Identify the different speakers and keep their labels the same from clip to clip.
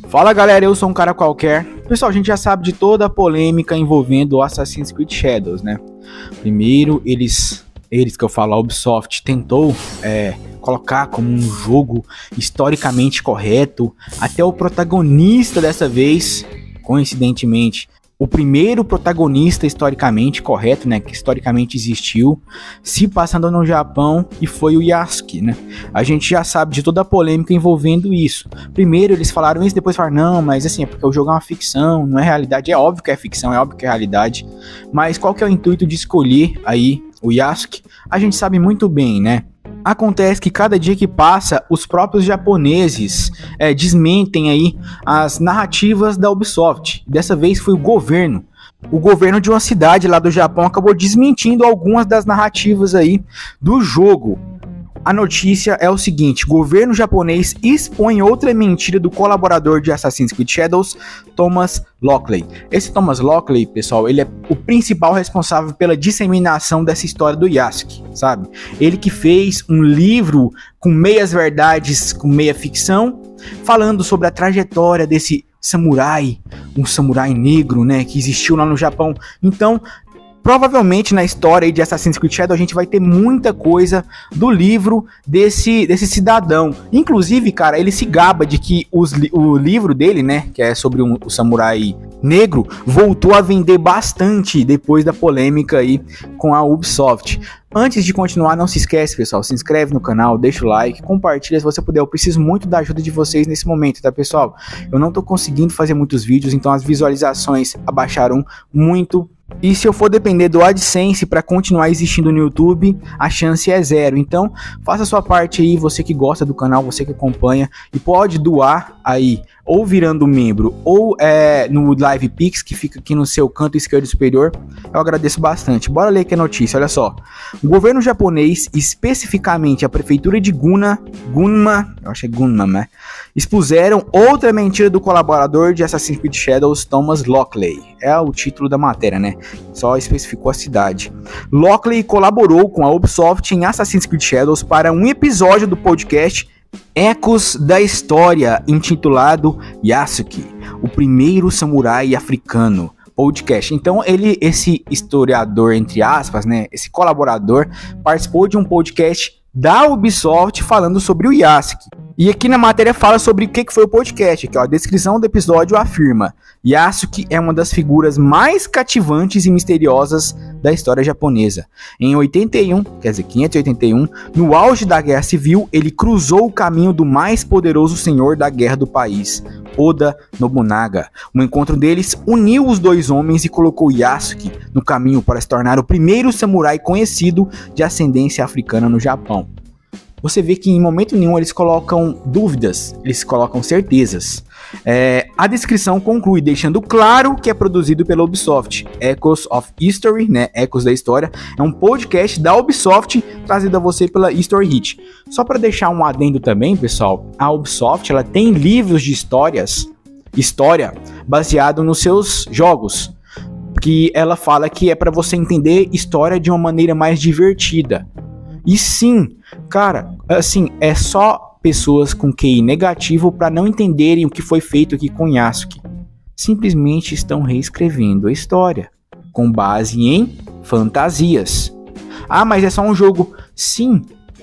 Speaker 1: Fala galera, eu sou um cara qualquer. Pessoal, a gente já sabe de toda a polêmica envolvendo o Assassin's Creed Shadows, né? Primeiro, eles que eu falo, a Ubisoft tentou colocar como um jogo historicamente correto. Até o protagonista dessa vez, coincidentemente, o primeiro protagonista historicamente correto, né, que historicamente existiu, se passando no Japão, e foi o Yasuke, né? A gente já sabe de toda a polêmica envolvendo isso. Primeiro eles falaram isso, depois falaram, não, mas assim, é porque o jogo é uma ficção, não é realidade. É óbvio que é ficção, é óbvio que é realidade. Mas qual que é o intuito de escolher aí o Yasuke? A gente sabe muito bem, né? Acontece que cada dia que passa, os próprios japoneses desmentem aí as narrativas da Ubisoft. Dessa vez foi o governo. O governo de uma cidade lá do Japão acabou desmentindo algumas das narrativas aí do jogo. A notícia é o seguinte: o governo japonês expõe outra mentira do colaborador de Assassin's Creed Shadows, Thomas Lockley. Esse Thomas Lockley, pessoal, ele é o principal responsável pela disseminação dessa história do Yasuke, sabe? Ele que fez um livro com meias verdades, com meia ficção, falando sobre a trajetória desse samurai, um samurai negro, né, que existiu lá no Japão. Então, provavelmente na história aí de Assassin's Creed Shadows a gente vai ter muita coisa do livro desse cidadão. Inclusive, cara, ele se gaba de que o livro dele, né, que é sobre o samurai negro, voltou a vender bastante depois da polêmica aí com a Ubisoft. Antes de continuar, não se esquece, pessoal, se inscreve no canal, deixa o like, compartilha se você puder. Eu preciso muito da ajuda de vocês nesse momento, tá, pessoal? Eu não tô conseguindo fazer muitos vídeos, então as visualizações abaixaram muito. E se eu for depender do AdSense para continuar existindo no YouTube, a chance é zero. Então, faça a sua parte aí, você que gosta do canal, você que acompanha, e pode doar aí, ou virando membro, ou no Live Pix, que fica aqui no seu canto esquerdo superior. Eu agradeço bastante. Bora ler aqui a notícia, olha só. O governo japonês, especificamente a prefeitura de Gunma, eu achei Gunma, né? Expuseram outra mentira do colaborador de Assassin's Creed Shadows, Thomas Lockley. É o título da matéria, né? Só especificou a cidade. Lockley colaborou com a Ubisoft em Assassin's Creed Shadows para um episódio do podcast Ecos da História, intitulado Yasuke, o primeiro samurai africano. Podcast. Então esse historiador, entre aspas, né, esse colaborador, participou de um podcast da Ubisoft falando sobre o Yasuke. E aqui na matéria fala sobre o que foi o podcast, que a descrição do episódio afirma: Yasuke é uma das figuras mais cativantes e misteriosas da história japonesa. Em 581, no auge da Guerra Civil, ele cruzou o caminho do mais poderoso senhor da guerra do país, Oda Nobunaga. O encontro deles uniu os dois homens e colocou Yasuke no caminho para se tornar o primeiro samurai conhecido de ascendência africana no Japão. Você vê que em momento nenhum eles colocam dúvidas, eles colocam certezas. A descrição conclui deixando claro que é produzido pela Ubisoft. Echoes of History, né? Ecos da História, é um podcast da Ubisoft trazido a você pela History Hit. Só para deixar um adendo também, pessoal, a Ubisoft ela tem livros de história baseado nos seus jogos, que ela fala que é para você entender história de uma maneira mais divertida. E sim, cara, assim, é só pessoas com QI negativo para não entenderem o que foi feito aqui com Yasuke. Simplesmente estão reescrevendo a história com base em fantasias. Ah, mas é só um jogo. Sim,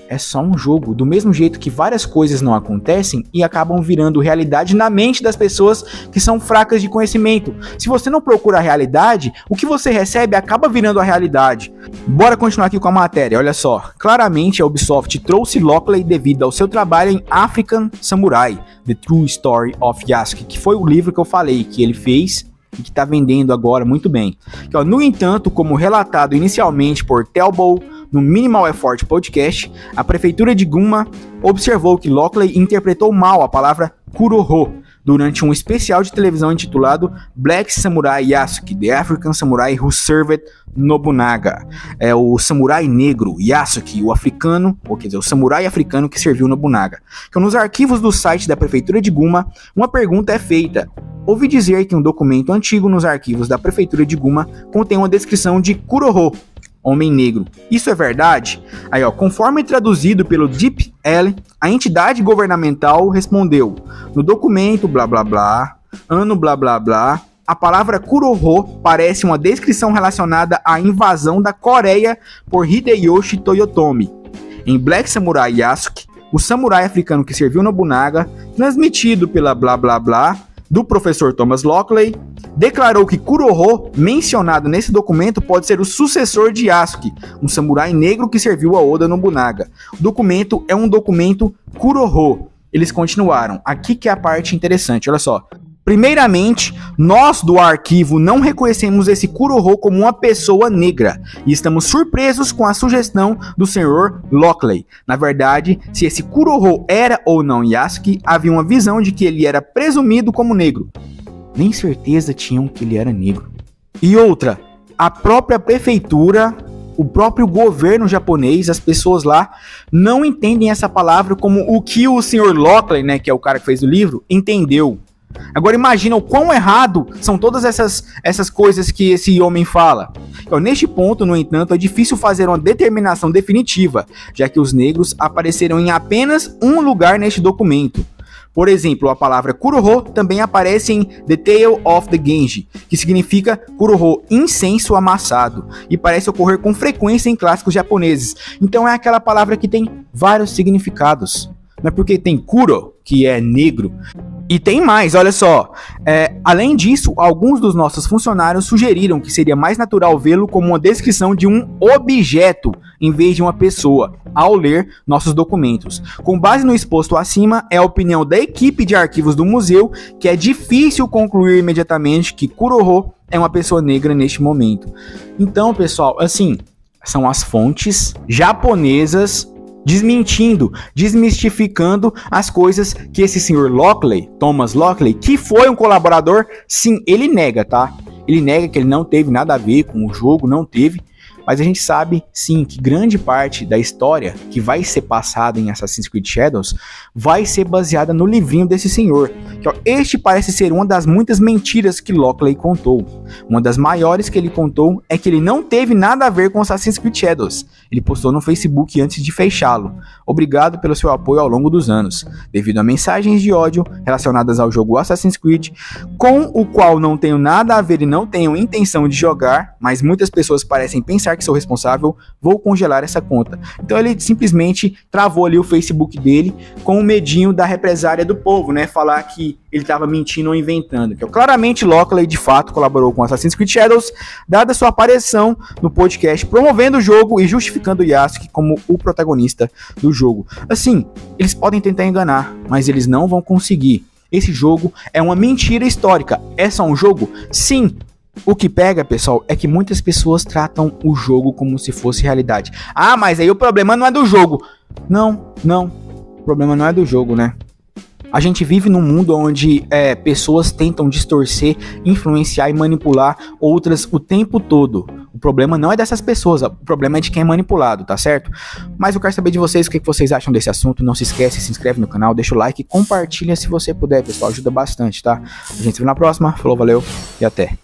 Speaker 1: é só um jogo. Do mesmo jeito que várias coisas não acontecem e acabam virando realidade na mente das pessoas que são fracas de conhecimento. Se você não procura a realidade, o que você recebe acaba virando a realidade. Bora continuar aqui com a matéria, olha só. Claramente a Ubisoft trouxe Lockley devido ao seu trabalho em African Samurai, The True Story of Yasuke, que foi o livro que eu falei que ele fez e que está vendendo agora muito bem. No entanto, como relatado inicialmente por Telbo no Minimal Effort Podcast, a prefeitura de Gunma observou que Lockley interpretou mal a palavra Kuroho durante um especial de televisão intitulado Black Samurai Yasuke, The African Samurai Who Served Nobunaga. É o samurai negro Yasuke, o africano, ou quer dizer, o samurai africano que serviu Nobunaga. Então, nos arquivos do site da prefeitura de Gunma, uma pergunta é feita. Ouvi dizer que um documento antigo nos arquivos da prefeitura de Gunma contém uma descrição de Kuroho. homem negro. Isso é verdade? Aí, ó, conforme traduzido pelo DeepL, a entidade governamental respondeu: no documento blá blá blá, ano blá blá blá, a palavra Kuroho parece uma descrição relacionada à invasão da Coreia por Hideyoshi Toyotomi. Em Black Samurai Yasuke, o samurai africano que serviu Nobunaga, transmitido pela blá blá blá do professor Thomas Lockley, declarou que Kuroho, mencionado nesse documento, pode ser o sucessor de Yasuke, um samurai negro que serviu a Oda Nobunaga. O documento é um documento Kuroho. Eles continuaram. Aqui que é a parte interessante, olha só. Primeiramente, nós do arquivo não reconhecemos esse Kuroho como uma pessoa negra e estamos surpresos com a sugestão do Sr. Lockley. Na verdade, se esse Kuroho era ou não Yasuke, havia uma visão de que ele era presumido como negro. Nem certeza tinham que ele era negro. E outra, a própria prefeitura, o próprio governo japonês, as pessoas lá não entendem essa palavra como o que o Sr. Lockley, né, que é o cara que fez o livro, entendeu. Agora imagina o quão errado são todas essas coisas que esse homem fala. Então, neste ponto, no entanto, é difícil fazer uma determinação definitiva, já que os negros apareceram em apenas um lugar neste documento. Por exemplo, a palavra Kuroho também aparece em The Tale of the Genji, que significa Kuroho, incenso amassado, e parece ocorrer com frequência em clássicos japoneses. Então é aquela palavra que tem vários significados. Não é porque tem Kuro, que é negro. E tem mais, olha só. Além disso, alguns dos nossos funcionários sugeriram que seria mais natural vê-lo como uma descrição de um objeto em vez de uma pessoa, ao ler nossos documentos. Com base no exposto acima, é a opinião da equipe de arquivos do museu que é difícil concluir imediatamente que Kuroho é uma pessoa negra neste momento. Então, pessoal, assim, são as fontes japonesas desmentindo, desmistificando as coisas que esse senhor Lockley, Thomas Lockley, que foi um colaborador, sim, ele nega, tá? Ele nega que ele não teve nada a ver com o jogo, não teve, mas a gente sabe, sim, que grande parte da história que vai ser passada em Assassin's Creed Shadows vai ser baseada no livrinho desse senhor. Que, ó, este parece ser uma das muitas mentiras que Lockley contou. Uma das maiores que ele contou é que ele não teve nada a ver com Assassin's Creed Shadows. Ele postou no Facebook antes de fechá-lo. Obrigado pelo seu apoio ao longo dos anos. Devido a mensagens de ódio relacionadas ao jogo Assassin's Creed, com o qual não tenho nada a ver e não tenho intenção de jogar, mas muitas pessoas parecem pensar que sou responsável, vou congelar essa conta. Então ele simplesmente travou ali o Facebook dele com o medinho da represária do povo, né? Falar que ele estava mentindo ou inventando. Então, claramente Lockley de fato colaborou com Assassin's Creed Shadows, dada sua aparição no podcast promovendo o jogo e justificando Yasuke como o protagonista do jogo. Assim, eles podem tentar enganar, mas eles não vão conseguir. Esse jogo é uma mentira histórica. É só um jogo? Sim. O que pega, pessoal, é que muitas pessoas tratam o jogo como se fosse realidade. Ah, mas aí o problema não é do jogo. Não. O problema não é do jogo, né? A gente vive num mundo onde pessoas tentam distorcer, influenciar e manipular outras o tempo todo. O problema não é dessas pessoas, o problema é de quem é manipulado, tá certo? Mas eu quero saber de vocês o que vocês acham desse assunto. Não se esquece, se inscreve no canal, deixa o like e compartilha se você puder, pessoal. Ajuda bastante, tá? A gente se vê na próxima. Falou, valeu e até.